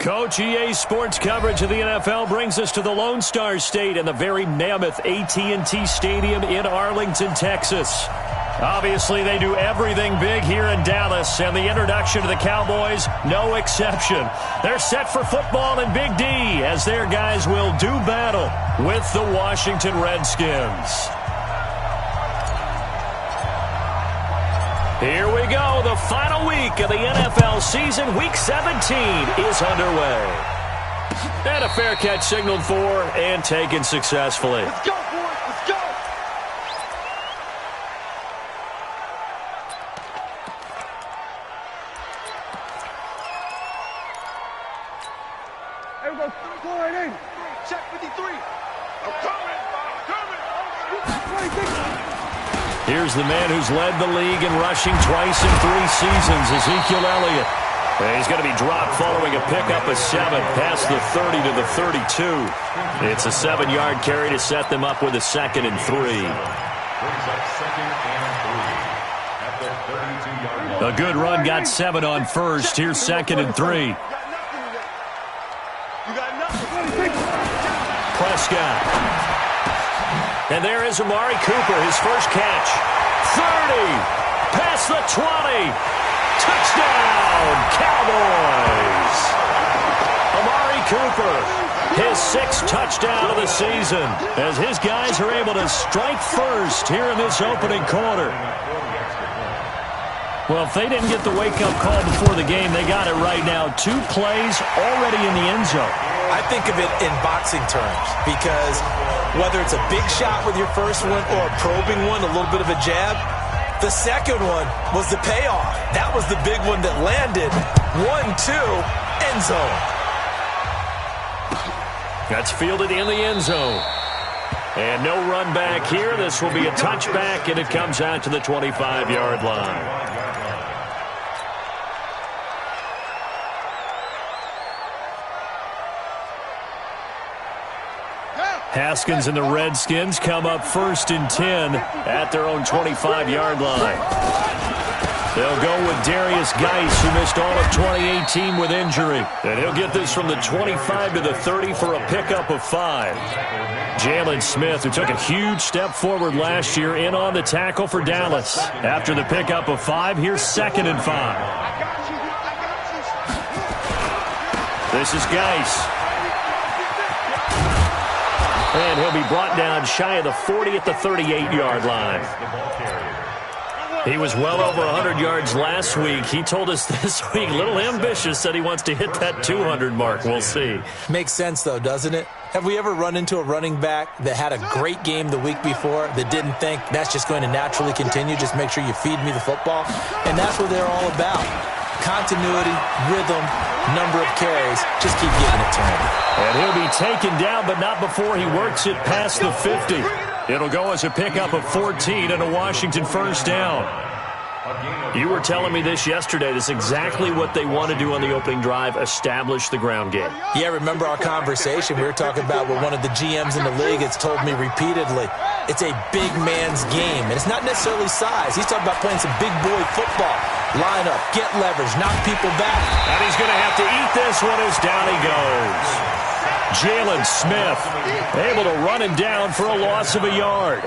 Coach, EA Sports coverage of the NFL brings us to the Lone Star State and the very mammoth AT&T Stadium in Arlington, Texas. Obviously, they do everything big here in Dallas, and the introduction to the Cowboys, no exception. They're set for football in Big D as their guys will do battle with the Washington Redskins. Here we go. The final week of the NFL season. Week 17 is underway. And a fair catch signaled for and taken successfully. Let's go, boys. Let's go. Hey, we're going to right in. Check 53. I'm coming. Here's the man who's led the league in rushing twice in 3 seasons, Ezekiel Elliott. He's going to be dropped following a pickup of 7 past the 30 to the 32. It's a 7-yard carry to set them up with a 2nd and 3. A good run got 7 on first. Here's 2nd and 3. Prescott. And there is Amari Cooper, his first catch. 30, past the 20. Touchdown, Cowboys. Amari Cooper, his 6th touchdown of the season, as his guys are able to strike first here in this opening quarter. Well, if they didn't get the wake-up call before the game, they got it right now. 2 plays already in the end zone. I think of it in boxing terms because whether it's a big shot with your first one or a probing one, a little bit of a jab, the second one was the payoff. That was the big one that landed. 1-2, end zone. That's fielded in the end zone. And no run back here. This will be a touchback, and it comes out to the 25-yard line. Haskins and the Redskins come up 1st and 10 at their own 25-yard line. They'll go with Darius Geis, who missed all of 2018 with injury. And he'll get this from the 25 to the 30 for a pickup of 5. Jalen Smith, who took a huge step forward last year, in on the tackle for Dallas. After the pickup of 5, here's 2nd and 5. This is Geis. And he'll be brought down shy of the 40 at the 38-yard line. He was well over 100 yards last week. He told us this week, a little ambitious, said he wants to hit that 200 mark. We'll see. Makes sense, though, doesn't it? Have we ever run into a running back that had a great game the week before that didn't think that's just going to naturally continue? Just make sure you feed me the football. And that's what they're all about. Continuity, rhythm, number of carries. Just keep giving it to him. And he'll be taken down, but not before he works it past the 50. It'll go as a pickup of 14 and a Washington first down. You were telling me this yesterday. This is exactly what they want to do on the opening drive, establish the ground game. Yeah, remember our conversation? We were talking about what one of the GMs in the league has told me repeatedly. It's a big man's game, and it's not necessarily size. He's talking about playing some big boy football. Line up, get leverage, knock people back. And he's going to have to eat this one as down he goes. Jalen Smith able to run him down for a loss of a yard.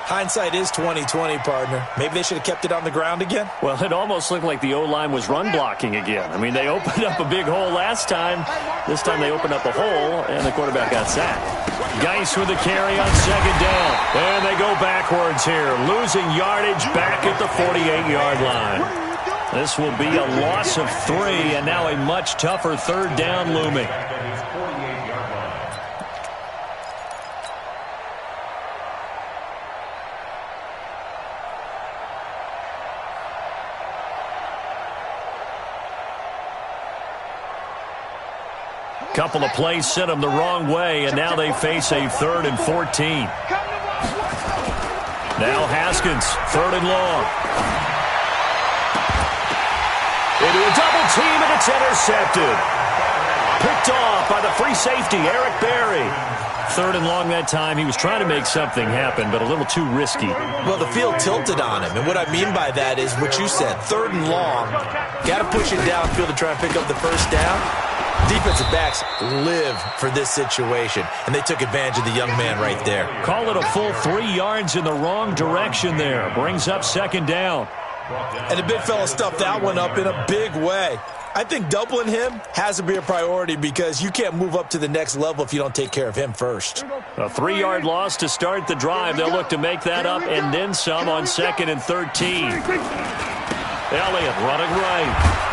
Hindsight is 20/20, partner. Maybe they should have kept it on the ground again. Well, it almost looked like the O-line was run blocking again. I mean, they opened up a big hole last time. This time they opened up a hole, and the quarterback got sacked. Geis with the carry on 2nd down. And they go backwards here, losing yardage back at the 48-yard line. This will be a loss of 3, and now a much tougher 3rd down looming. Couple of plays sent them the wrong way, and now they face a 3rd and 14. Now Haskins, 3rd and long. Into a double team, and it's intercepted. Picked off by the free safety, Eric Berry. 3rd and long that time. He was trying to make something happen, but a little too risky. Well, the field tilted on him, and what I mean by that is what you said, 3rd and long. Got to push it downfield to try and pick up the first down. Defensive backs live for this situation, and they took advantage of the young man right there. Call it a full 3 yards in the wrong direction there. Brings up second down. And the big fella stuffed that one up in a big way. I think doubling him has to be a priority because you can't move up to the next level if you don't take care of him first. A 3-yard loss to start the drive. They'll look to make that up and then some on 2nd and 13. Elliott running right.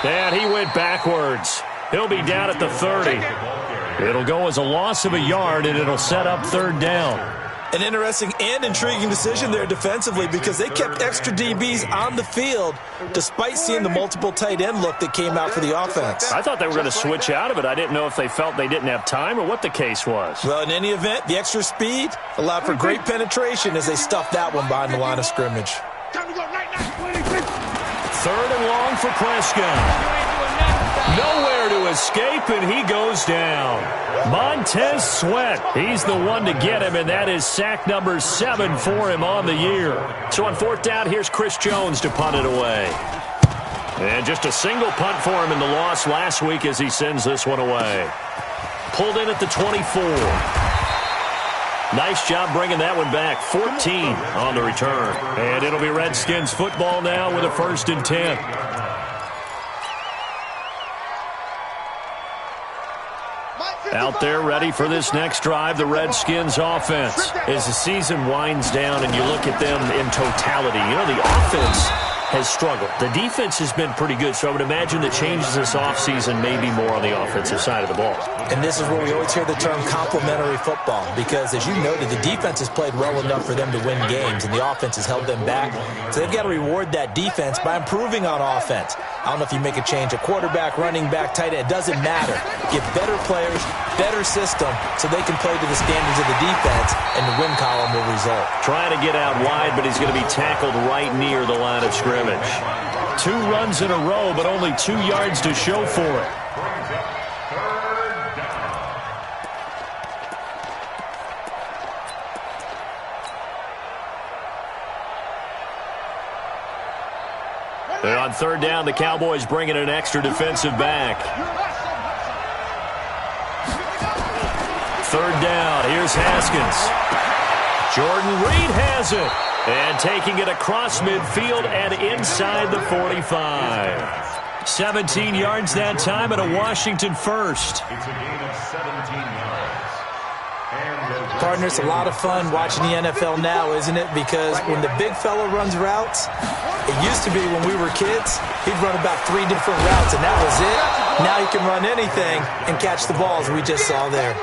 And he went backwards. He'll be down at the 30. It'll go as a loss of a yard, and it'll set up 3rd down. An interesting and intriguing decision there defensively because they kept extra DBs on the field despite seeing the multiple tight end look that came out for the offense. I thought they were going to switch out of it. I didn't know if they felt they didn't have time or what the case was. Well, in any event, the extra speed allowed for great penetration as they stuffed that one behind the line of scrimmage. 3rd and long for Prescott. Nowhere to escape, and he goes down. Montez Sweat, he's the one to get him, and that is sack number 7 for him on the year. So on 4th down, here's Chris Jones to punt it away. And just a single punt for him in the loss last week as he sends this one away. Pulled in at the 24. Nice job bringing that one back. 14 on the return. And it'll be Redskins football now with a 1st and 10. Out there ready for this next drive, the Redskins offense. As the season winds down and you look at them in totality, you know, the offense has struggled. The defense has been pretty good, so I would imagine the changes this offseason may be more on the offensive side of the ball. And this is where we always hear the term complementary football because, as you noted, the defense has played well enough for them to win games, and the offense has held them back. So they've got to reward that defense by improving on offense. I don't know if you make a change, a quarterback, running back, tight end, it doesn't matter. Give better players, better system, so they can play to the standards of the defense, and the win column will result. Trying to get out wide, but he's going to be tackled right near the line of scrimmage. 2 runs in a row, but only 2 yards to show for it. And on 3rd down, the Cowboys bringing an extra defensive back. 3rd down, here's Haskins. Jordan Reed has it. And taking it across midfield and inside the 45. 17 yards that time and a Washington first. Partner, it's a lot of fun watching the NFL now, isn't it? Because when the big fella runs routes, it used to be when we were kids, he'd run about 3 different routes, and that was it. Now he can run anything and catch the balls we just saw there.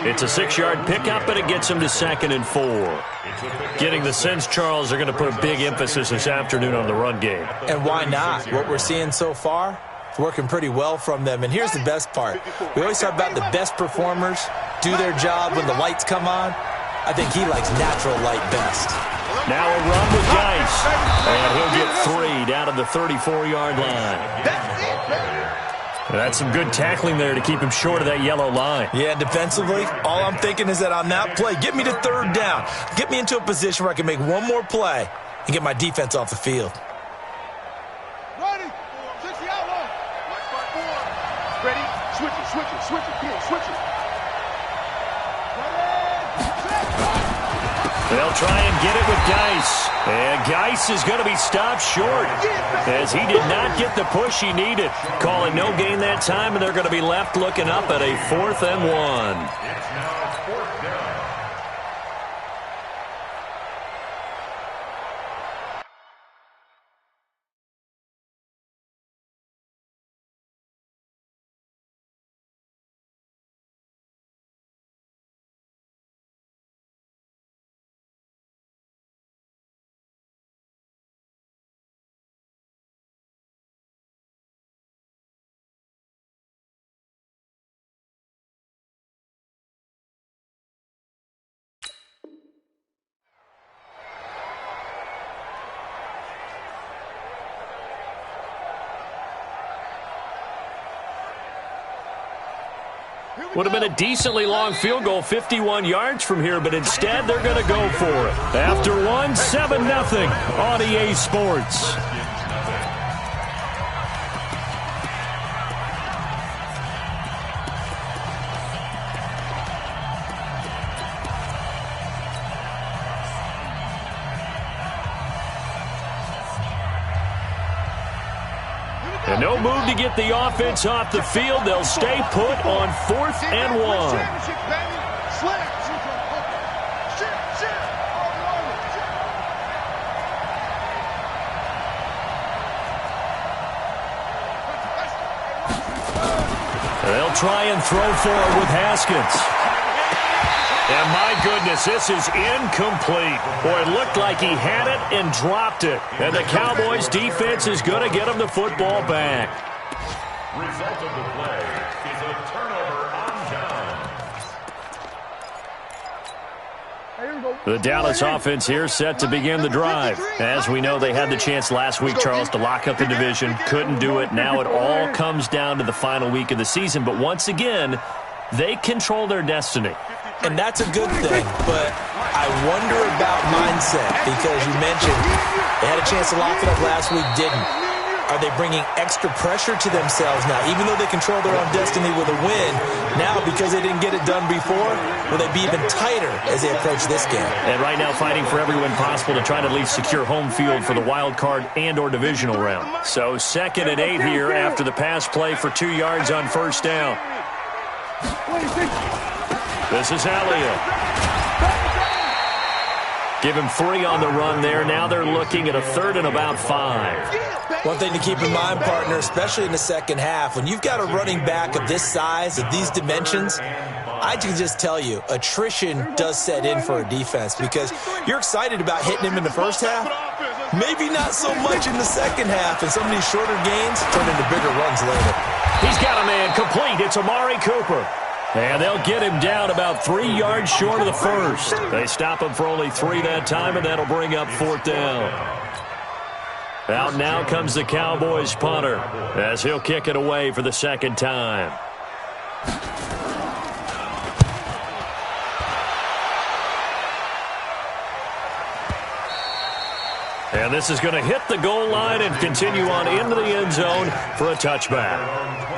It's a 6-yard pickup, and it gets him to 2nd and 4. Getting the sense, Charles, they're going to put a big emphasis this afternoon on the run game. And why not? What we're seeing so far, it's working pretty well from them. And here's the best part. We always talk about the best performers do their job when the lights come on. I think he likes natural light best. Now a run with Geis. And he'll get 3 down to the 34-yard line. That's some good tackling there to keep him short of that yellow line. Yeah, defensively, all I'm thinking is that on that play, get me to 3rd down. Get me into a position where I can make one more play and get my defense off the field. Ready? 60 outlaw. Ready? Switch it, switch it, switch it. Come on, switch it. They'll try and get it with Geis. And Geis is going to be stopped short as he did not get the push he needed. Calling no gain that time, and they're going to be left looking up at a 4th and 1. Would have been a decently long field goal, 51 yards from here, but instead they're going to go for it. After 1, 7-0 on EA Sports. And no move to get the offense off the field. They'll stay put on 4th and 1. They'll try and throw forward with Haskins. And my goodness, this is incomplete. Boy, it looked like he had it and dropped it. And the Cowboys defense is going to get him the football back. Result of the play is a turnover on down. The Dallas offense here set to begin the drive. As we know, they had the chance last week, Charles, to lock up the division. Couldn't do it. Now it all comes down to the final week of the season. But once again, they control their destiny. And that's a good thing, but I wonder about mindset because you mentioned they had a chance to lock it up last week, didn't. Are they bringing extra pressure to themselves now? Even though they control their own destiny with a win, now because they didn't get it done before, will they be even tighter as they approach this game? And right now fighting for every win possible to try to at least secure home field for the wild card and or divisional round. So 2nd and 8 here after the pass play for 2 yards on 1st down. This is Elliott. Give him 3 on the run there. Now they're looking at a 3rd and about 5. One thing to keep in mind, partner, especially in the second half, when you've got a running back of this size, of these dimensions, I can just tell you, attrition does set in for a defense because you're excited about hitting him in the first half. Maybe not so much in the second half, and some of these shorter gains turn into bigger runs later. He's got a man complete. It's Amari Cooper. And they'll get him down about 3 yards short of the first. They stop him for only 3 that time, and that'll bring up 4th down. Out now comes the Cowboys punter as he'll kick it away for the 2nd time. And this is going to hit the goal line and continue on into the end zone for a touchback.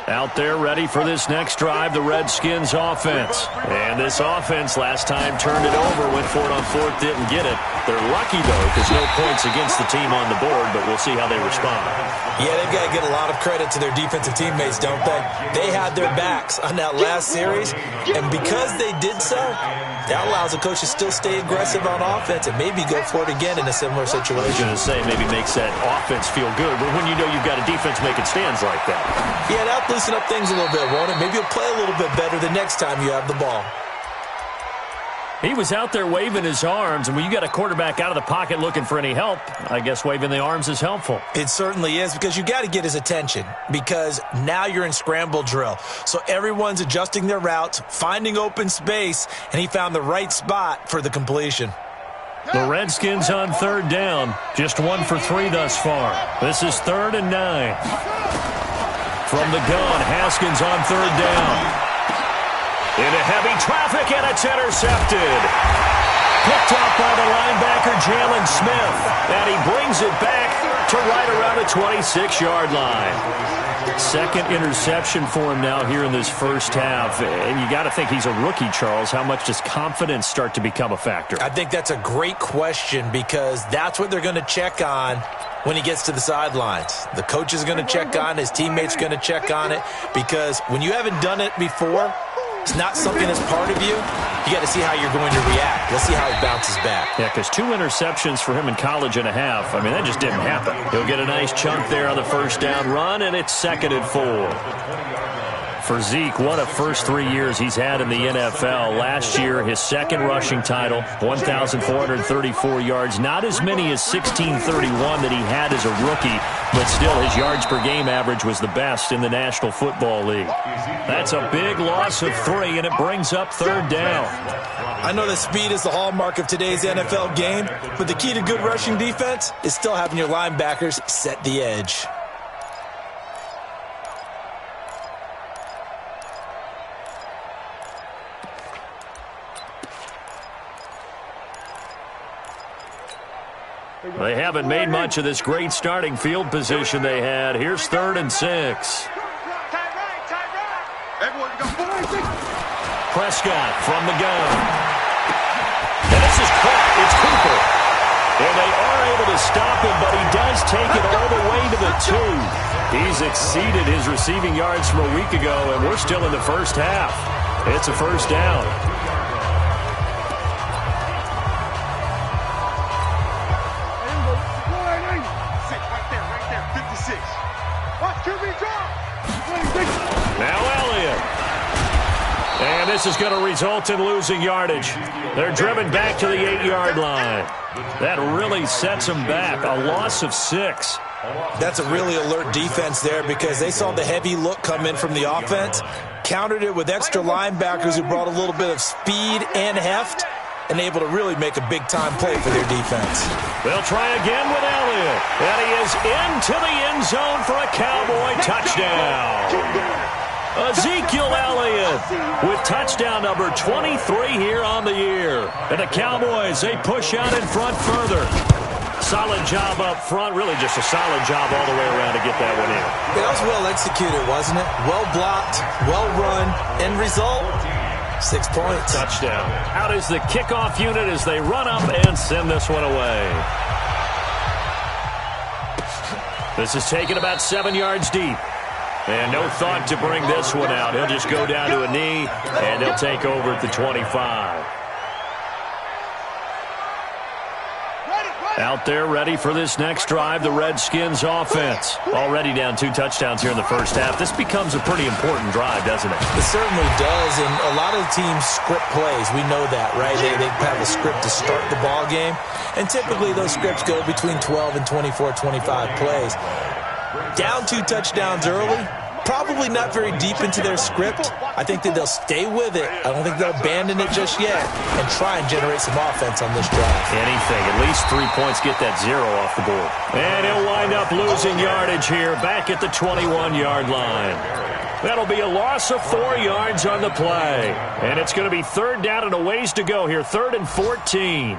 Out there ready for this next drive, the Redskins offense. And this offense last time turned it over, went for it on 4th, didn't get it. They're lucky, though, because no points against the team on the board, but we'll see how they respond. Yeah, they've got to get a lot of credit to their defensive teammates, don't they? They had their backs on that last series, and because they did so, that allows the coach to still stay aggressive on offense and maybe go for it again in a similar situation. I was going to say maybe makes that offense feel good, but when you know you've got a defense making stands like that. Yeah, that'll loosen up things a little bit, won't it? Maybe you'll play a little bit better the next time you have the ball. He was out there waving his arms, and when you got a quarterback out of the pocket looking for any help, I guess waving the arms is helpful. It certainly is, because you got to get his attention, because now you're in scramble drill. So everyone's adjusting their routes, finding open space, and he found the right spot for the completion. The Redskins on 3rd down, just 1 for 3 thus far. This is 3rd and 9. From the gun, Haskins on 3rd down. Into heavy traffic, and it's intercepted. Picked up by the linebacker, Jalen Smith. And he brings it back to right around the 26-yard line. 2nd interception for him now here in this first half. And you got to think he's a rookie, Charles. How much does confidence start to become a factor? I think that's a great question, because that's what they're going to check on when he gets to the sidelines. The coach is going to check on, his teammates are going to check on it, because when you haven't done it before, it's not something that's part of you. You got to see how you're going to react. Let's see how he bounces back. Yeah, because 2 interceptions for him in college and a half. I mean, that just didn't happen. He'll get a nice chunk there on the 1st down run, and it's 2nd and 4. For Zeke, what a first 3 years he's had in the NFL. Last year, his 2nd rushing title, 1,434 yards. Not as many as 1,631 that he had as a rookie, but still his yards per game average was the best in the National Football League. That's a big loss of 3, and it brings up 3rd down. I know that speed is the hallmark of today's NFL game, but the key to good rushing defense is still having your linebackers set the edge. They haven't made much of this great starting field position they had. Here's 3rd and 6. Prescott from the gun. And this is caught. It's Cooper. And they are able to stop him, but he He's taken all the way to the 2. He's exceeded his receiving yards from a week ago, and we're still in the first half. It's a first down. Now Elliott. And this is going to result in losing yardage. They're driven back to the 8-yard line. That really sets them back. A loss of 6. That's a really alert defense there because they saw the heavy look come in from the offense, countered it with extra linebackers who brought a little bit of speed and heft, and able to really make a big-time play for their defense. They'll try again with Elliott. And he is into the end zone for a Cowboy touchdown. Ezekiel Elliott with touchdown number 23 here on the year. And the Cowboys, they push out in front further. Solid job up front. Really just a solid job all the way around to get that one in. That was well executed, wasn't it? Well blocked, well run. End result, 6 points. Touchdown. Out is the kickoff unit as they run up and send this one away. This is taken about 7 yards deep. And no thought to bring this one out. He'll just go down to a knee, and they'll take over at the 25. Out there ready for this next drive, the Redskins offense. Already down 2 touchdowns here in the first half. This becomes a pretty important drive, doesn't it? It certainly does, and a lot of teams script plays. We know that, right? They have a script to start the ball game, and typically those scripts go between 12 and 24, 25 plays. Down 2 touchdowns early, probably not very deep into their script. I think that they'll stay with it. I don't think they'll abandon it just yet and try and generate some offense on this drive. Anything. At least 3 points, get that 0 off the board. And he'll wind up losing yardage here back at the 21-yard line. That'll be a loss of 4 yards on the play. And it's going to be 3rd down and a ways to go here. 3rd and 14.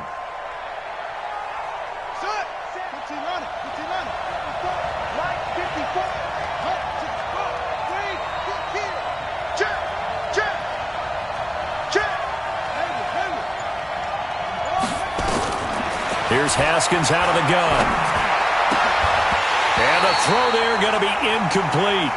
Here's Haskins out of the gun. And the throw there going to be incomplete.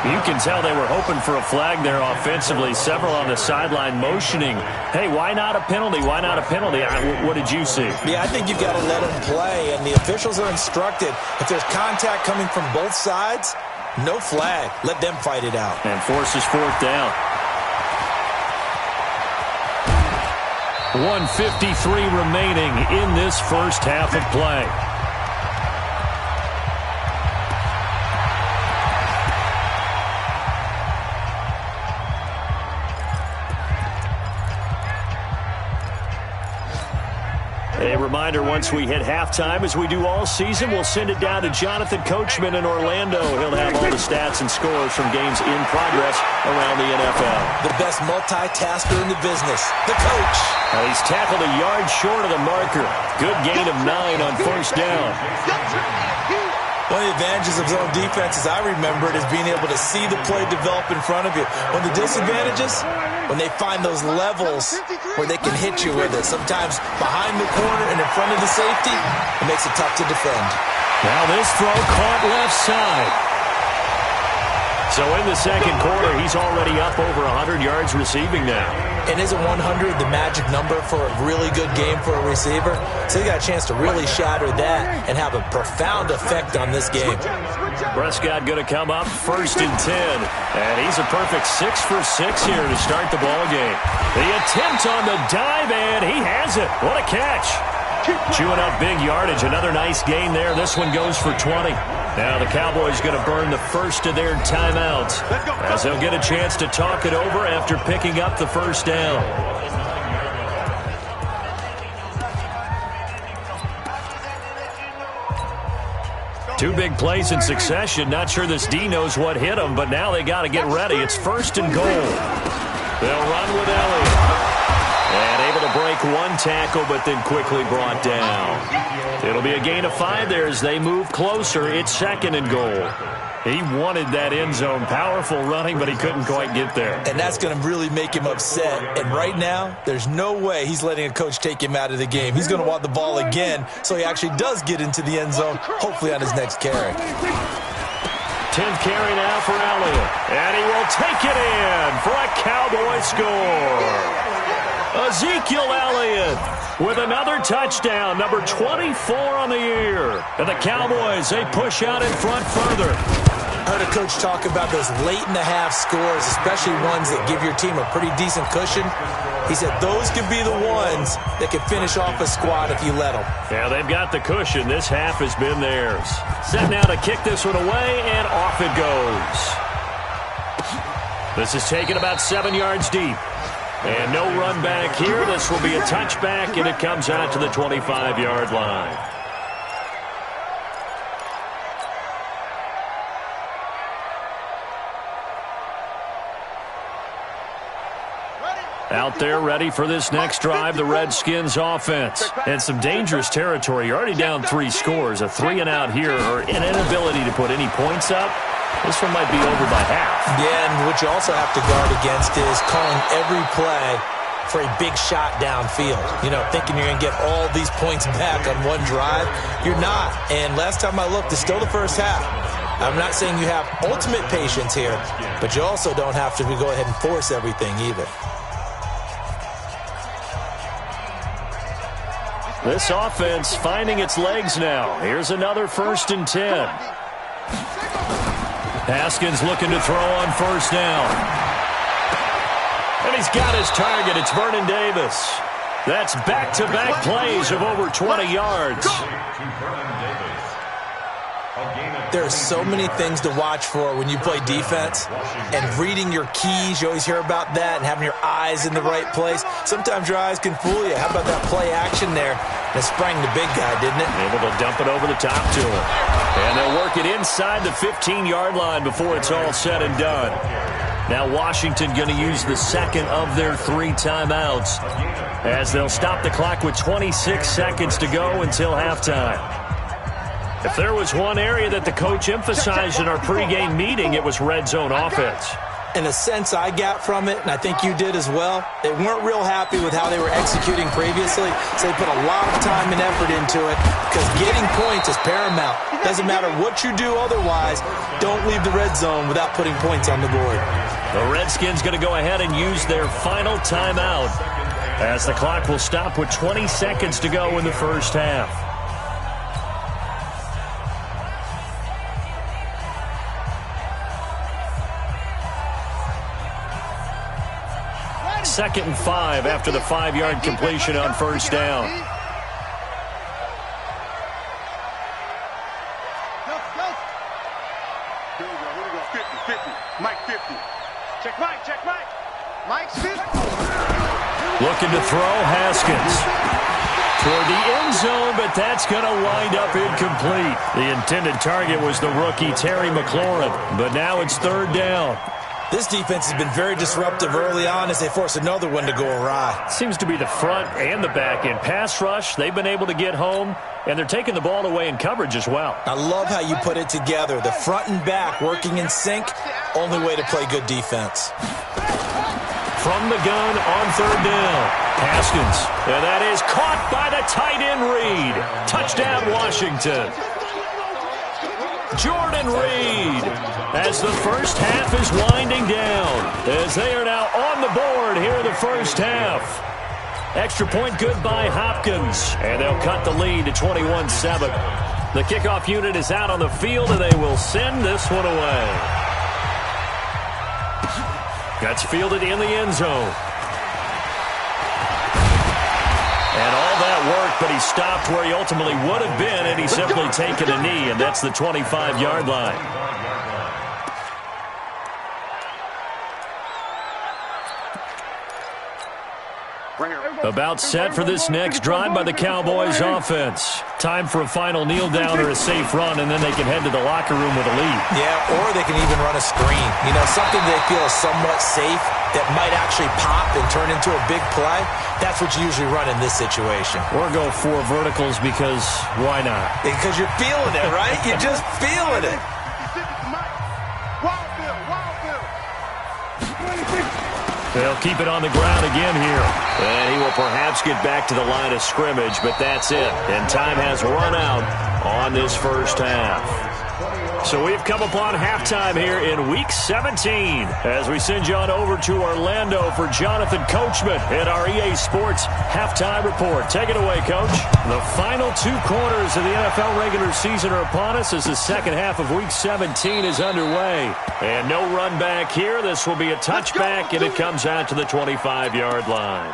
You can tell they were hoping for a flag there offensively. Several on the sideline motioning. Hey, why not a penalty? Why not a penalty? What did you see? Yeah, I think you've got to let them play, and the officials are instructed. If there's contact coming from both sides, no flag. Let them fight it out. And forces 4th down. 1:53 remaining in this first half of play. A reminder, once we hit halftime, as we do all season, we'll send it down to Jonathan Coachman in Orlando. He'll have all the stats and scores from games in progress around the NFL. The best multitasker in the business, the coach. Well, he's tackled a yard short of the marker. Good gain of 9 on 1st down. One of the advantages of zone defenses, I remember it, is being able to see the play develop in front of you. One of the disadvantages, when they find those levels where they can hit you with it. Sometimes behind the corner and in front of the safety, it makes it tough to defend. Now this throw caught left side. So in the second quarter, he's already up over 100 yards receiving now. And isn't 100 the magic number for a really good game for a receiver? So he got a chance to really shatter that and have a profound effect on this game. Prescott going to come up 1st and 10. And he's a perfect 6 for 6 here to start the ball game. The attempt on the dive, and he has it. What a catch. Chewing up big yardage. Another nice gain there. This one goes for 20. Now the Cowboys going to burn the first of their timeouts as they'll get a chance to talk it over after picking up the 1st down. Two big plays in succession. Not sure this D knows what hit him, but now they got to get ready. It's 1st and goal. They'll run with Elliott. And able to break 1 tackle, but then quickly brought down. It'll be a gain of 5 there as they move closer. It's 2nd and goal. He wanted that end zone. Powerful running, but he couldn't quite get there. And that's going to really make him upset. And right now, there's no way he's letting a coach take him out of the game. He's going to want the ball again, so he actually does get into the end zone, hopefully on his next carry. 10th carry now for Elliott. And he will take it in for a Cowboy score. Ezekiel Elliott with another touchdown, number 24 on the year. And the Cowboys, they push out in front further. I heard a coach talk about those late-in-the-half scores, especially ones that give your team a pretty decent cushion. He said those could be the ones that could finish off a squad if you let them. Yeah, they've got the cushion. This half has been theirs. Set now to kick this one away, and off it goes. This is taken about 7 yards deep. And no run back here. This will be a touchback, and it comes out to the 25-yard line. Out there ready for this next drive, the Redskins offense. And some dangerous territory. You're already down 3 scores. A 3-and-out here, or an inability to put any points up. This one might be over by half. Yeah, and what you also have to guard against is calling every play for a big shot downfield. You know, thinking you're going to get all these points back on one drive. You're not. And last time I looked, it's still the first half. I'm not saying you have ultimate patience here, but you also don't have to go ahead and force everything either. This offense finding its legs now. Here's another 1st and 10. Haskins looking to throw on 1st down. And he's got his target. It's Vernon Davis. That's back-to-back plays of over 20 yards. There are so many things to watch for when you play defense, and reading your keys, you always hear about that, and having your eyes in the right place. Sometimes your eyes can fool you. How about that play action there? That sprang the big guy, didn't it? Able to dump it over the top to him. And they'll work it inside the 15-yard line before it's all said and done. Now Washington going to use the second of their 3 timeouts as they'll stop the clock with 26 seconds to go until halftime. If there was one area that the coach emphasized in our pregame meeting, it was red zone offense. In a sense I got from it, and I think you did as well, they weren't real happy with how they were executing previously, so they put a lot of time and effort into it because getting points is paramount. Doesn't matter what you do otherwise, don't leave the red zone without putting points on the board. The Redskins going to go ahead and use their final timeout as the clock will stop with 20 seconds to go in the first half. Second and 5 after the 5-yard completion on 1st down. Here we go. 50. Mike 50. Check Mike. Mike's 50. Looking to throw, Haskins. Toward the end zone, but that's going to wind up incomplete. The intended target was the rookie Terry McLaurin, but now it's 3rd down. This defense has been very disruptive early on as they force another one to go awry. Seems to be the front and the back end. Pass rush, they've been able to get home, and they're taking the ball away in coverage as well. I love how you put it together. The front and back working in sync, only way to play good defense. From the gun on 3rd down, Haskins. And that is caught by the tight end Reed. Touchdown, Washington. Jordan Reed, as the first half is winding down, as they are now on the board here in the first half. Extra point good by Hopkins, and they'll cut the lead to 21-7. The kickoff unit is out on the field, and they will send this one away. That's fielded in the end zone. And all that work, but he stopped where he ultimately would have been, and he's simply taken a knee, and that's the 25-yard line. About set for this next drive by the Cowboys offense. Time for a final kneel down or a safe run, and then they can head to the locker room with a lead. Yeah, or they can even run a screen. You know, something they feel is somewhat safe that might actually pop and turn into a big play. That's what you usually run in this situation. Or go 4 verticals because why not? Because you're feeling it, right? You're just feeling it. They'll keep it on the ground again here. And he will perhaps get back to the line of scrimmage, but that's it. And time has run out on this first half. So we've come upon halftime here in Week 17 as we send you on over to Orlando for Jonathan Coachman in our EA Sports Halftime Report. Take it away, Coach. The final 2 quarters of the NFL regular season are upon us as the second half of Week 17 is underway. And no run back here. This will be a touchback, and it comes out to the 25-yard line.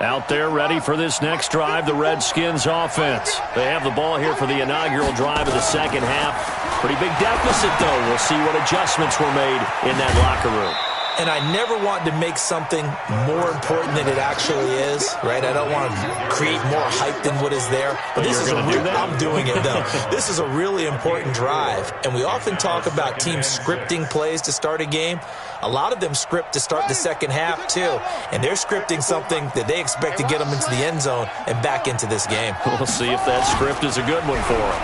Out there ready for this next drive, the Redskins offense. They have the ball here for the inaugural drive of the second half. Pretty big deficit, though. We'll see what adjustments were made in that locker room. And I never want to make something more important than it actually is, right? I don't want to create more hype than what is there. But this is I'm doing it, though. This is a really important drive. And we often talk about teams scripting plays to start a game. A lot of them script to start the second half, too. And they're scripting something that they expect to get them into the end zone and back into this game. We'll see if that script is a good one for them.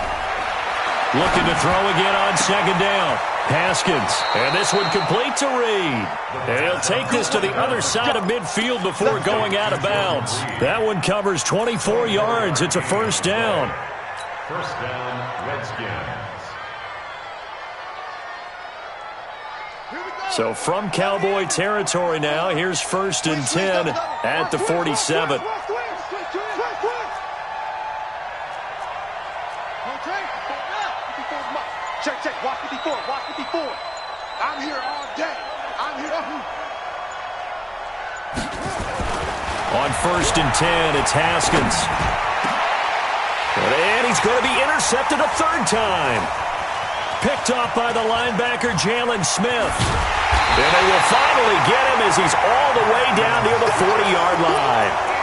Looking to throw again on second down. Haskins, and this one complete to Reed. And he'll take this to the other side of midfield before going out of bounds. That one covers 24 yards. It's a first down. First down, Redskins. So from Cowboy territory now, here's 1st and 10 at the 47. Check, watch 54, watch 54. I'm here all day. I'm here. On 1st and 10, it's Haskins. And he's going to be intercepted a third time. Picked off by the linebacker, Jalen Smith. And they will finally get him as he's all the way down near the 40-yard line.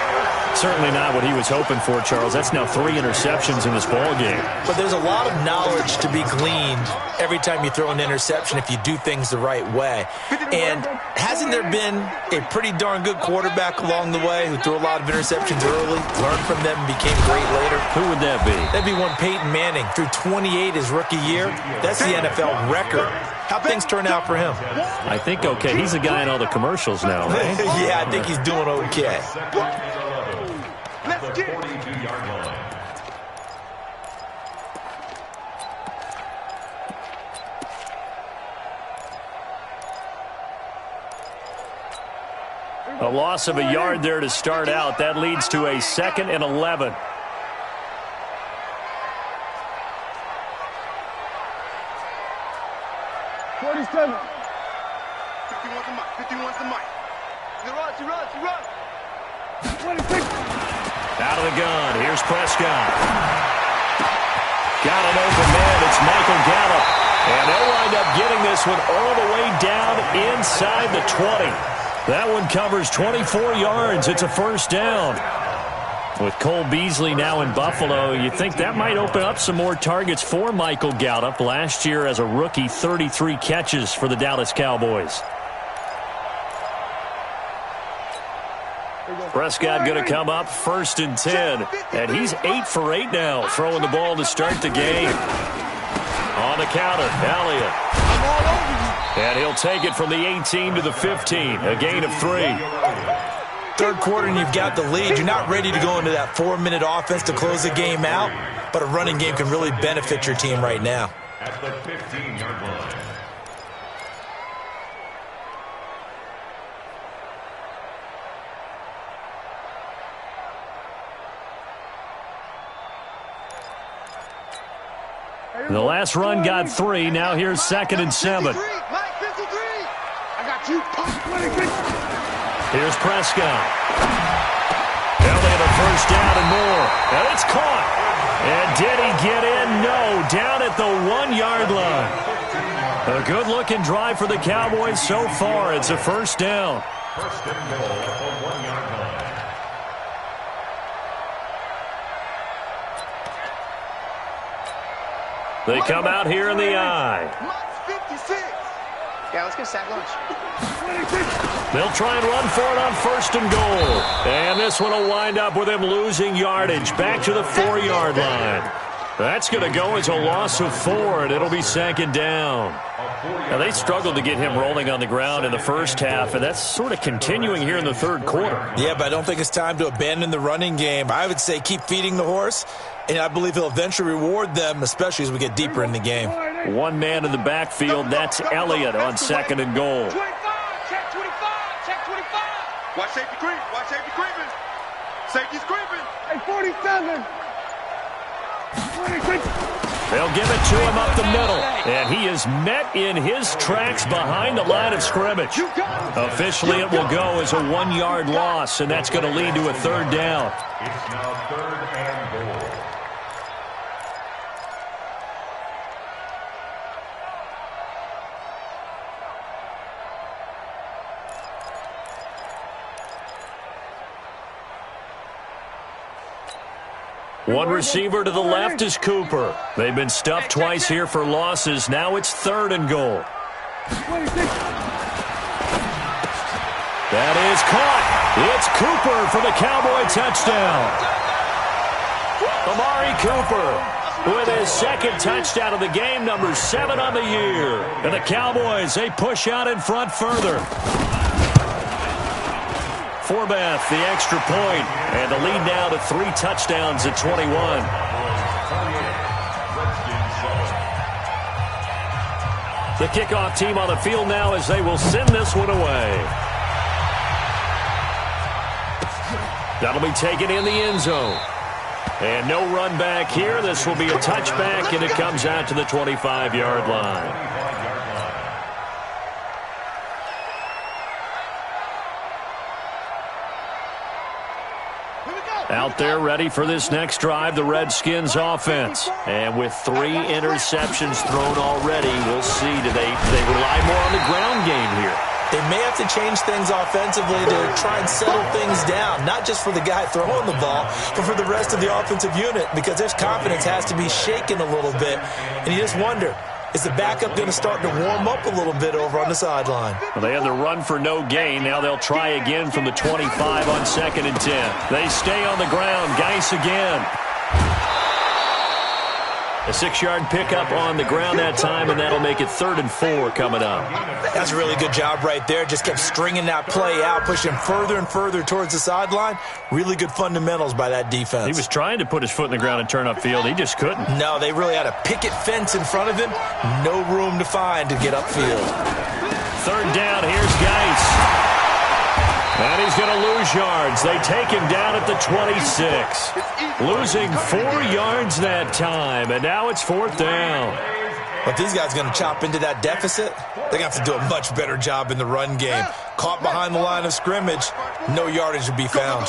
Certainly not what he was hoping for, Charles. That's now 3 interceptions in this ball game. But there's a lot of knowledge to be gleaned every time you throw an interception if you do things the right way. And hasn't there been a pretty darn good quarterback along the way who threw a lot of interceptions early, learned from them, and became great later? Who would that be? That'd be one Peyton Manning. Threw 28 his rookie year. That's the NFL record. How'd things turn out for him? I think okay. He's a guy in all the commercials now, right? Yeah, I think he's doing okay. Let's get it. 42-yard line. A loss of a yard there to start out. That leads to a 2nd and 11. '47. 51's the mic. She runs. 26. Out of the gun. Here's Prescott. Got an open man. It's Michael Gallup. And they'll wind up getting this one all the way down inside the 20. That one covers 24 yards. It's a first down. With Cole Beasley now in Buffalo, you think that might open up some more targets for Michael Gallup. Last year as a rookie, 33 catches for the Dallas Cowboys. Prescott going to come up 1st and 10. And he's 8 for 8 now, throwing the ball to start the game. On the counter, Elliott. And he'll take it from the 18 to the 15, a gain of 3. Third quarter and you've got the lead. You're not ready to go into that 4-minute offense to close the game out, but a running game can really benefit your team right now. At the 15-yard line. The last run got 3. Now here's 2nd and 7. I got you. Here's Prescott. Elliott a first down and more. And it's caught. And did he get in? No. Down at the 1-yard line. A good-looking drive for the Cowboys so far. It's a first down. First and goal at the 1-yard line. They come out here in the eye. Mike's 56. Yeah, let's get sack lunch. They'll try and run for it on 1st and goal. And this one will wind up with him losing yardage back to the 4-yard line. That's going to go as a loss of 4, and it'll be second down. Now, they struggled to get him rolling on the ground in the first half, and that's sort of continuing here in the third quarter. Yeah, but I don't think it's time to abandon the running game. I would say keep feeding the horse, and I believe he'll eventually reward them, especially as we get deeper in the game. One man in the backfield, that's Elliott on second and goal. 25, check 25, check 25. Watch safety creep, watch safety creeping. Safety's creeping. Hey, 47. 26. They'll give it to him up the middle, and he is met in his tracks behind the line of scrimmage. Officially, it will go as a 1-yard loss, and that's going to lead to a third down. It's now 3rd and goal. One receiver to the left is Cooper. They've been stuffed twice here for losses. Now it's 3rd and goal. That is caught. It's Cooper for the Cowboy touchdown. Amari Cooper with his second touchdown of the game, number 7 on the year. And the Cowboys, they push out in front further. Forbath, the extra point, and the lead now to 3 touchdowns at 21. The kickoff team on the field now as they will send this one away. That'll be taken in the end zone. And no run back here. This will be a touchback, and it comes out to the 25-yard line. Out there ready for this next drive, the Redskins offense. And with 3 interceptions thrown already, we'll see. Do they rely more on the ground game here? They may have to change things offensively to try and settle things down, not just for the guy throwing the ball, but for the rest of the offensive unit, because their confidence has to be shaken a little bit. And you just wonder, is the backup going to start to warm up a little bit over on the sideline? Well, they had the run for no gain. Now they'll try again from the 25 on 2nd and 10. They stay on the ground. Geis again. A 6-yard pickup on the ground that time, and that'll make it 3rd and 4 coming up. That's a really good job right there. Just kept stringing that play out, pushing further and further towards the sideline. Really good fundamentals by that defense. He was trying to put his foot in the ground and turn upfield. He just couldn't. No, they really had a picket fence in front of him. No room to find to get upfield. 3rd down, here's Geis. And he's going to lose yards. They take him down at the 26. Losing 4 yards that time, and now it's 4th down. But these guys are going to chop into that deficit. They're going to have to do a much better job in the run game. Caught behind the line of scrimmage, no yardage to be found.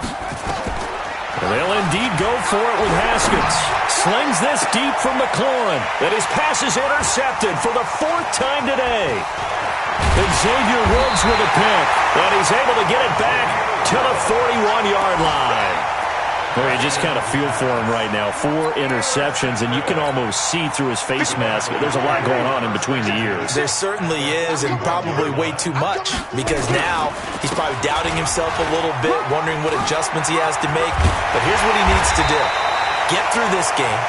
And they'll indeed go for it with Haskins. Slings this deep from McLaurin. And his pass is intercepted for the 4th time today. And Xavier Woods with a pick. And he's able to get it back to the 41-yard line. Well, you just kind of feel for him right now. 4 interceptions, and you can almost see through his face mask. There's a lot going on in between the ears. There certainly is, and probably way too much, because now he's probably doubting himself a little bit, wondering what adjustments he has to make. But here's what he needs to do. Get through this game.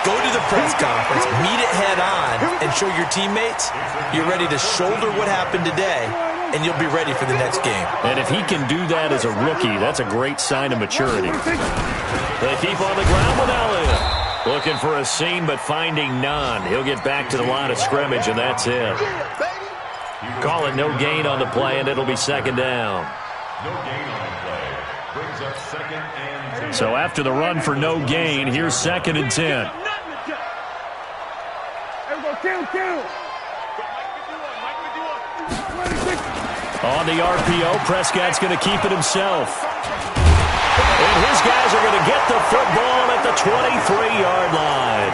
Go to the press conference, meet it head on, and show your teammates you're ready to shoulder what happened today, and you'll be ready for the next game. And if he can do that as a rookie, that's a great sign of maturity. They keep on the ground with Elliott. Looking for a seam, but finding none. He'll get back to the line of scrimmage, and that's it. Call it no gain on the play, and it'll be 2nd down. No gain on the play. Brings up 2nd and 10. So after the run for no gain, here's 2nd and 10. On the RPO, Prescott's going to keep it himself. And his guys are going to get the football at the 23-yard line.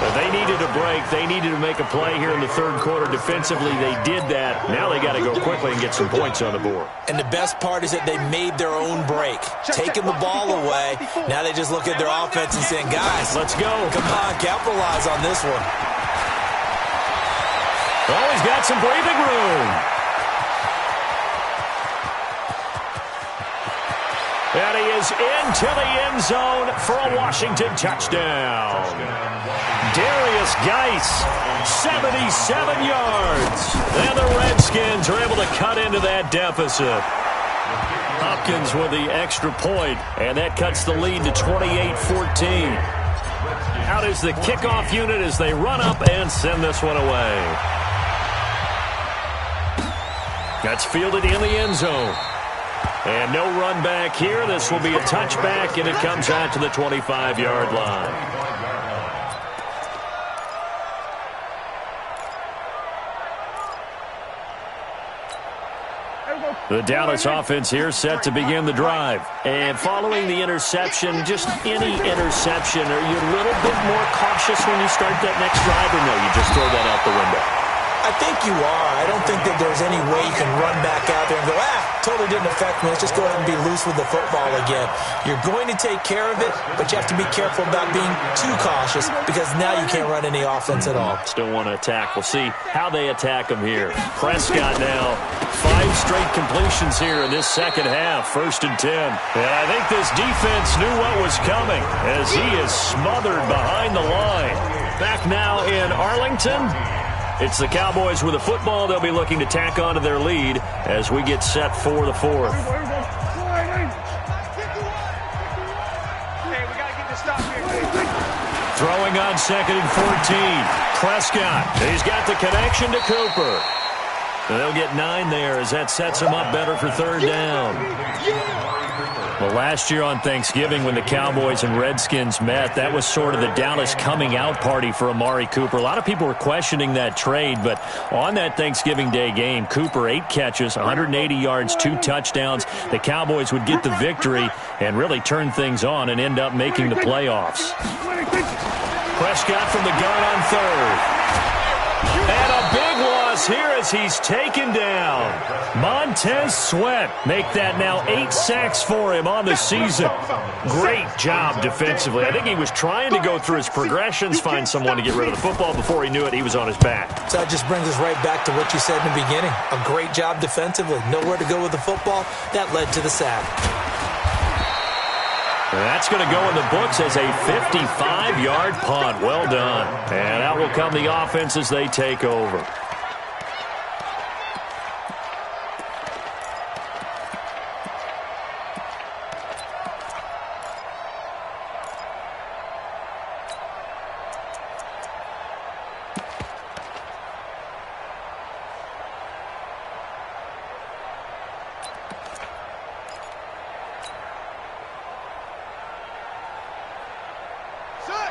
But they needed a break. They needed to make a play here in the 3rd quarter. Defensively, they did that. Now they got to go quickly and get some points on the board. And the best part is that they made their own break. Taking the ball away. Now they just look at their offense and saying, guys, let's go. Come on, capitalize on this one. Oh, he's got some breathing room. And he is into the end zone for a Washington touchdown. Darius Geis, 77 yards. And the Redskins are able to cut into that deficit. Hopkins with the extra point, and that cuts the lead to 28-14. Out is the kickoff unit as they run up and send this one away. That's fielded in the end zone. And no run back here. This will be a touchback, and it comes out to the 25-yard line. The Dallas offense here set to begin the drive. And following the interception, just any interception, are you a little bit more cautious when you start that next drive, or no, you just throw that out the window? I think you are. I don't think that there's any way you can run back out there and go, totally didn't affect me. Let's just go ahead and be loose with the football again. You're going to take care of it, but you have to be careful about being too cautious because now you can't run any offense at all. Still want to attack. We'll see how they attack him here. Prescott now, 5 straight completions here in this second half, 1st and 10. And I think this defense knew what was coming as he is smothered behind the line. Back now in Arlington. It's the Cowboys with the football. They'll be looking to tack on to their lead as we get set for the 4th. Throwing on 2nd and 14. Prescott. He's got the connection to Cooper. They'll get 9 there as that sets him up better for 3rd down. Well, last year on Thanksgiving when the Cowboys and Redskins met, that was sort of the Dallas coming out party for Amari Cooper. A lot of people were questioning that trade, but on that Thanksgiving Day game, Cooper 8 catches, 180 yards, 2 touchdowns. The Cowboys would get the victory and really turn things on and end up making the playoffs. Prescott from the gun on 3rd. And a big loss here as he's taken down. Montez Sweat make that now 8 sacks for him on the season. Great job defensively. I think he was trying to go through his progressions, find someone to get rid of the football. Before he knew it, he was on his back. So that just brings us right back to what you said in the beginning. A great job defensively. Nowhere to go with the football. That led to the sack. That's going to go in the books as a 55-yard punt. Well done. And out will come the offense as they take over.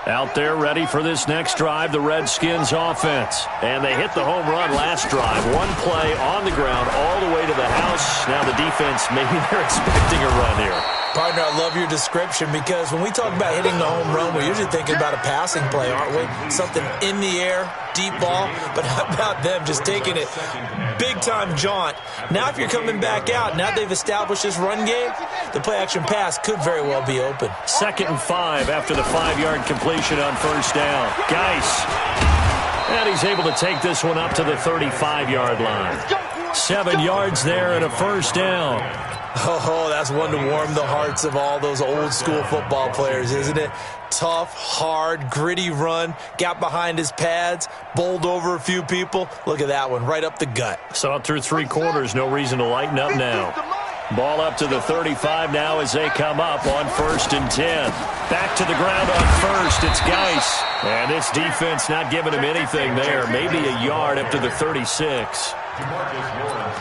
Out there ready for this next drive, the Redskins offense. And they hit the home run last drive. 1 play on the ground all the way to the house. Now the defense, maybe they're expecting a run here. Partner, I love your description because when we talk about hitting the home run, we're usually thinking about a passing play, aren't we? Something in the air, deep ball. But how about them just taking it big-time jaunt? Now if you're coming back out, now they've established this run game, the play-action pass could very well be open. 2nd and 5 after the 5-yard completion on 1st down. Geis. And he's able to take this one up to the 35-yard line. 7 yards there and a 1st down. Oh, that's one to warm the hearts of all those old-school football players, isn't it? Tough, hard, gritty run, got behind his pads, bowled over a few people. Look at that one, right up the gut. Saw it through 3 quarters, no reason to lighten up now. Ball up to the 35 now as they come up on 1st and 10. Back to the ground on 1st, it's Geis. And this defense not giving him anything there, maybe a yard up to the 36.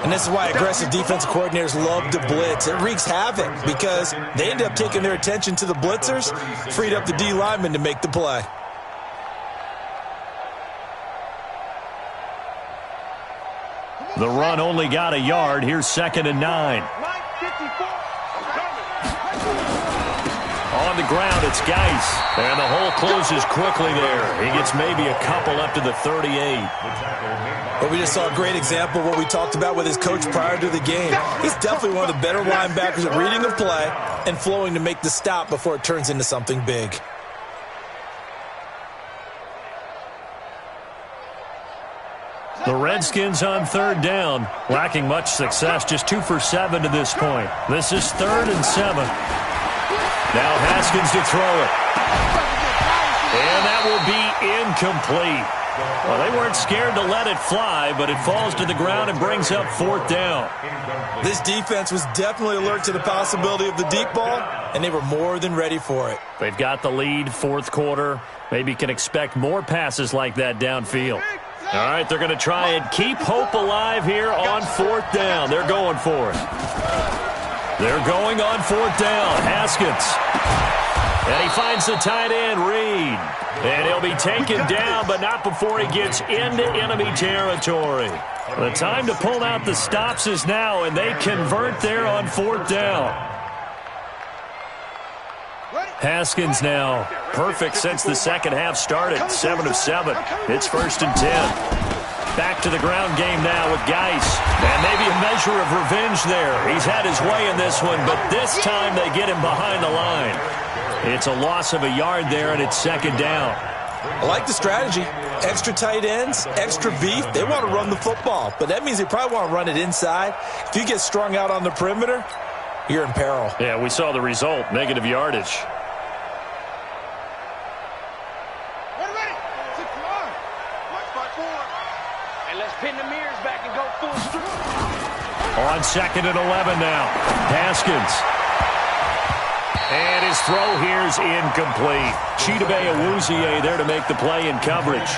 And this is why aggressive defensive coordinators love to blitz. It wreaks havoc because they end up taking their attention to the blitzers, freed up the D lineman to make the play. The run only got a yard. Here's 2nd and 9. On the ground, it's Geis. And the hole closes quickly there. He gets maybe a couple up to the 38. But we just saw a great example of what we talked about with his coach prior to the game. He's definitely one of the better linebackers at reading the play and flowing to make the stop before it turns into something big. The Redskins on third down, lacking much success, just 2 for 7 to this point. This is 3rd and 7. Now Haskins to throw it. And that will be incomplete. Well, they weren't scared to let it fly, but it falls to the ground and brings up 4th down. This defense was definitely alert to the possibility of the deep ball, and they were more than ready for it. They've got the lead, 4th quarter. Maybe can expect more passes like that downfield. All right, they're going to try and keep hope alive here on 4th down. They're going for it. They're going on 4th down. Haskins. And he finds the tight end, Reed. And he'll be taken down, but not before he gets into enemy territory. The time to pull out the stops is now, and they convert there on 4th down. Haskins now perfect since the second half started, 7 of 7. It's 1st and 10. Back to the ground game now with Geis. And maybe a measure of revenge there. He's had his way in this one, but this time they get him behind the line. It's a loss of a yard there, and it's 2nd down. I like the strategy. Extra tight ends, extra beef. They want to run the football, but that means they probably want to run it inside. If you get strung out on the perimeter, you're in peril. Yeah, we saw the result, negative yardage. Pin the mirrors back and go full strip. On 2nd and 11 now. Haskins. And his throw here is incomplete. Chidobe Awuzie there to make the play in coverage.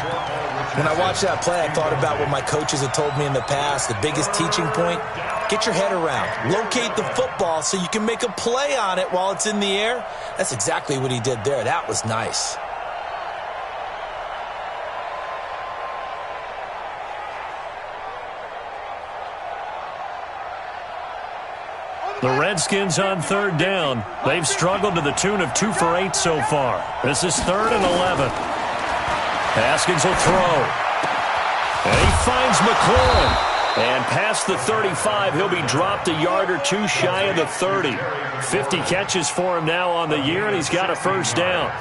When I watched that play, I thought about what my coaches had told me in the past. The biggest teaching point, get your head around. Locate the football so you can make a play on it while it's in the air. That's exactly what he did there. That was nice. The Redskins on 3rd down. They've struggled to the tune of 2 for 8 so far. This is 3rd and 11. Haskins will throw. And he finds McLaurin. And past the 35, he'll be dropped a yard or 2 shy of the 30. 50 catches for him now on the year, and he's got a 1st down.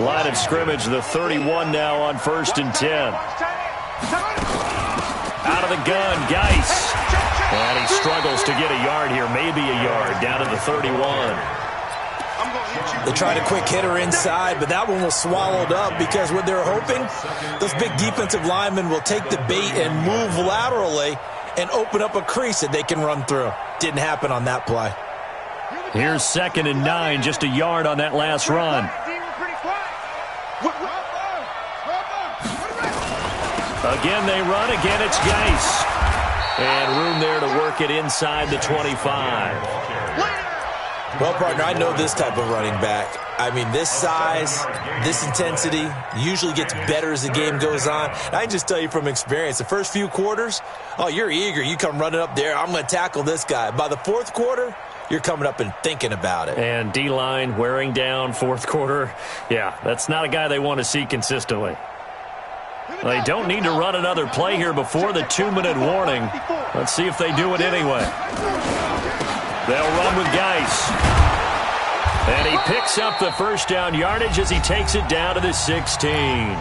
Line of scrimmage, the 31 now on 1st and 10. Out of the gun, Geis. And he struggles to get a yard here, maybe a yard, down to the 31. They tried a quick hitter inside, but that one was swallowed up because what they're hoping, those big defensive linemen will take the bait and move laterally and open up a crease that they can run through. Didn't happen on that play. Here's 2nd and 9, just a yard on that last run. Again, they run. Again, it's Geis. And room there to work it inside the 25. Well, partner, I know this type of running back. I mean, this size, this intensity usually gets better as the game goes on. And I can just tell you from experience, the first few quarters, oh, you're eager. You come running up there, I'm going to tackle this guy. By the 4th quarter, you're coming up and thinking about it. And D-line wearing down 4th quarter. Yeah, that's not a guy they want to see consistently. They don't need to run another play here before the 2-minute warning. Let's see if they do it anyway. They'll run with Geis. And he picks up the 1st down yardage as he takes it down to the 16.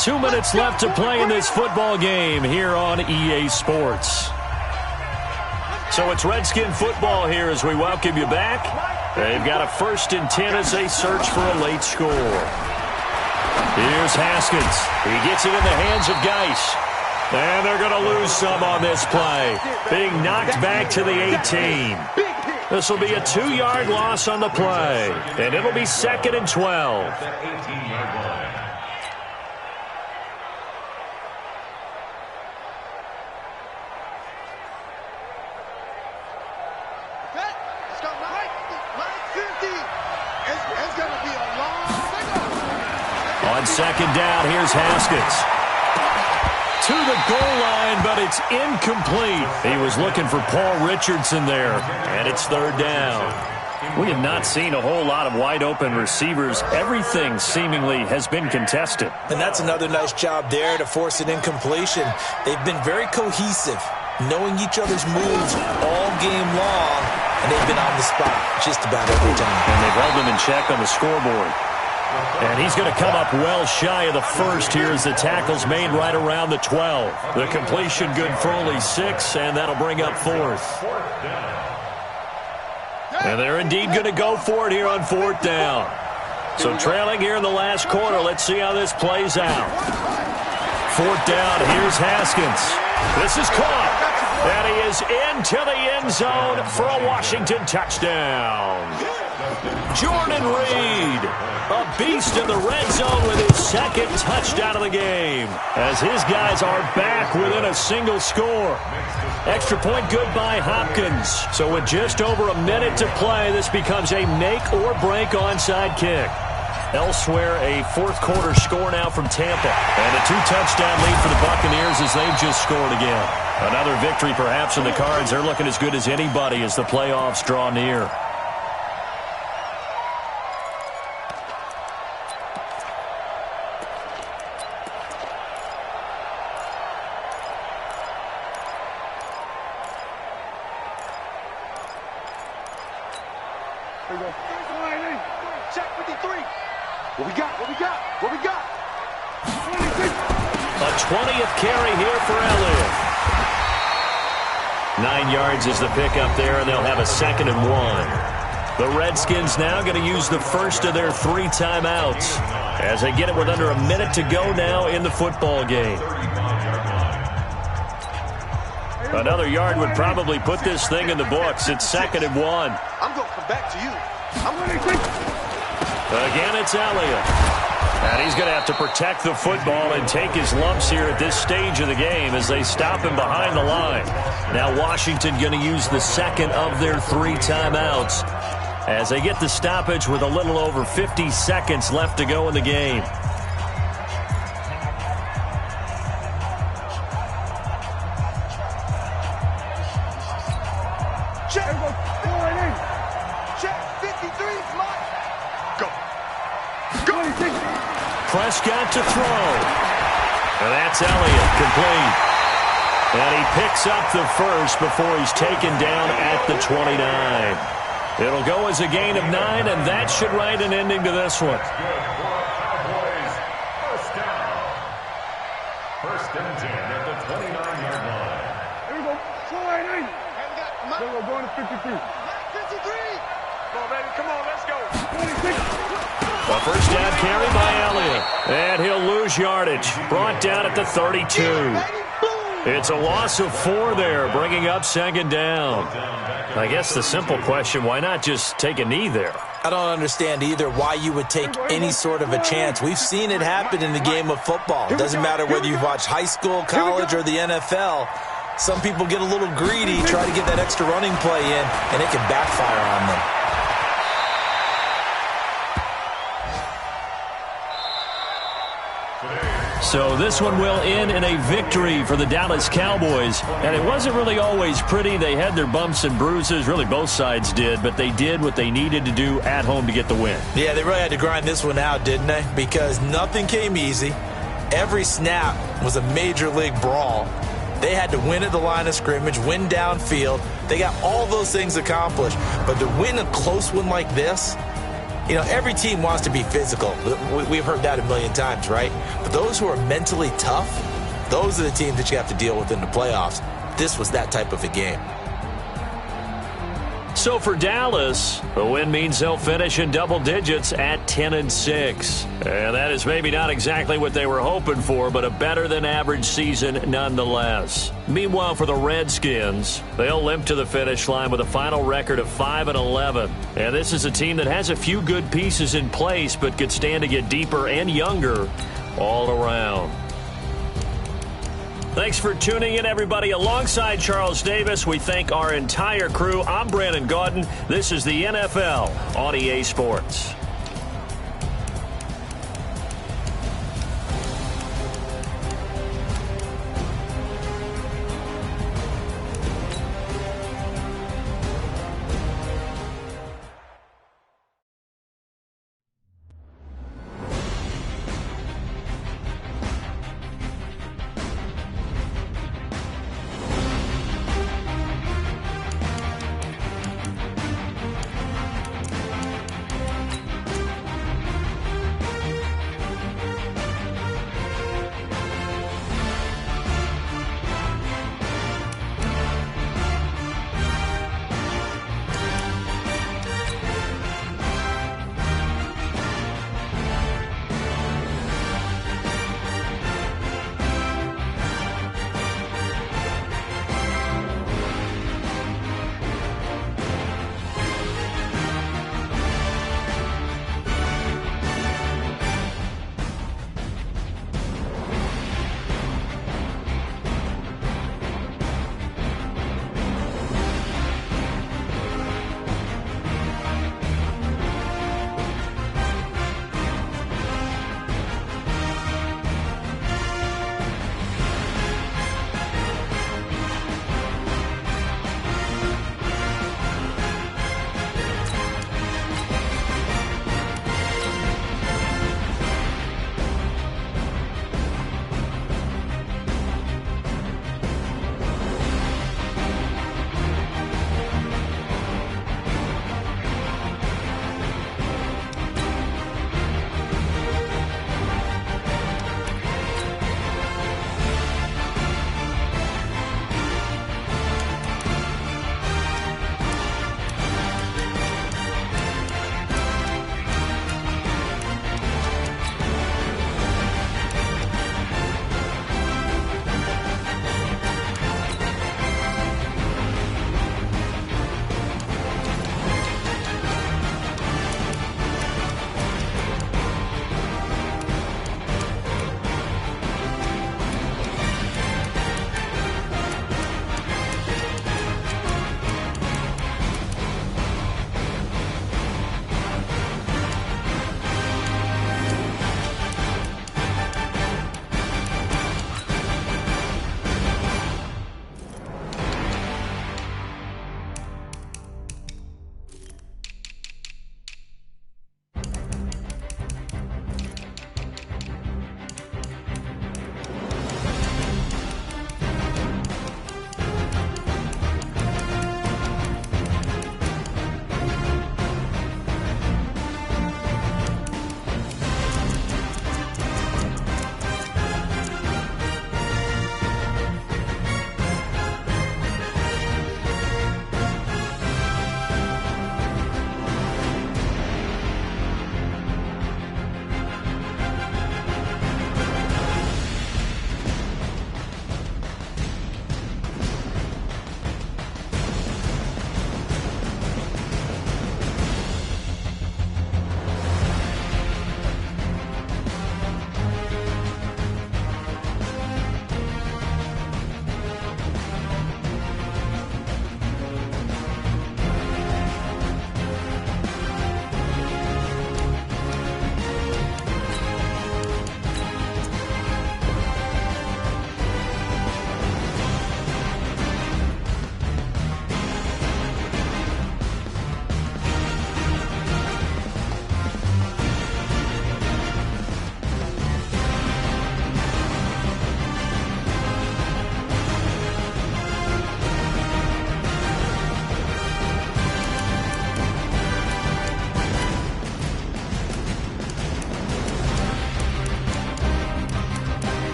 2 minutes left to play in this football game here on EA Sports. So it's Redskin football here as we welcome you back. They've got a 1st and 10 as they search for a late score. Here's Haskins. He gets it in the hands of Geis. And they're going to lose some on this play. Being knocked back to the 18. This will be a 2-yard loss on the play. And it'll be 2nd and 12. On 2nd down, here's Haskins. To the goal line, but it's incomplete. He was looking for Paul Richardson there, and it's 3rd down. We have not seen a whole lot of wide-open receivers. Everything seemingly has been contested. And that's another nice job there to force an incompletion. They've been very cohesive, knowing each other's moves all game long, and they've been on the spot just about every time. And they've held them in check on the scoreboard. And he's going to come up well shy of the first here as the tackle's made right around the 12. The completion good for only 6, and that'll bring up 4th. And they're indeed going to go for it here on 4th down. So trailing here in the last quarter. Let's see how this plays out. 4th down. Here's Haskins. This is caught. And he is into the end zone for a Washington touchdown. Jordan Reed, a beast in the red zone with his 2nd touchdown of the game, as his guys are back within a single score. Extra point good by Hopkins. So with just over a minute to play, this becomes a make-or-break onside kick. Elsewhere, a 4th quarter score now from Tampa. And a 2-touchdown lead for the Buccaneers as they've just scored again. Another victory perhaps in the cards. They're looking as good as anybody as the playoffs draw near. Check 53. What we got? What we got? What we got? A 20th carry here for Elliott. 9 yards is the pickup there, and they'll have a 2nd and 1. The Redskins now going to use the first of their 3 timeouts as they get it with under a minute to go now in the football game. Another yard would probably put this thing in the books. It's 2nd and 1. I'm going to come back to you. Again, it's Elliott. And he's going to have to protect the football and take his lumps here at this stage of the game as they stop him behind the line. Now Washington going to use the 2nd of their 3 timeouts as they get the stoppage with a little over 50 seconds left to go in the game. Prescott to throw. And that's Elliott, complete. And he picks up the first before he's taken down at the 29. It'll go as a gain of 9, and that should write an ending to this one. Cowboys, first down. 1st and 10 at the 29-yard line. Here we go. Here we go. Going to 53. 53. Come on, baby. Come on. Let's go. 26. A first down carry by Elliott. And he'll lose yardage. Brought down at the 32. It's a loss of 4 there, bringing up 2nd down. I guess the simple question, why not just take a knee there? I don't understand either why you would take any sort of a chance. We've seen it happen in the game of football. It doesn't matter whether you've watched high school, college, or the NFL. Some people get a little greedy, try to get that extra running play in, and it can backfire on them. So this one will end in a victory for the Dallas Cowboys. And it wasn't really always pretty. They had their bumps and bruises. Really, both sides did. But they did what they needed to do at home to get the win. Yeah, they really had to grind this one out, didn't they? Because nothing came easy. Every snap was a major league brawl. They had to win at the line of scrimmage, win downfield. They got all those things accomplished. But to win a close one like this, you know, every team wants to be physical. We've heard that a million times, right? But those who are mentally tough, those are the teams that you have to deal with in the playoffs. This was that type of a game. So for Dallas, the win means they'll finish in double digits at 10-6. And that is maybe not exactly what they were hoping for, but a better-than-average season nonetheless. Meanwhile, for the Redskins, they'll limp to the finish line with a final record of 5-11. And this is a team that has a few good pieces in place, but could stand to get deeper and younger all around. Thanks for tuning in, everybody. Alongside Charles Davis, we thank our entire crew. I'm Brandon Gaudin. This is the NFL on EA Sports.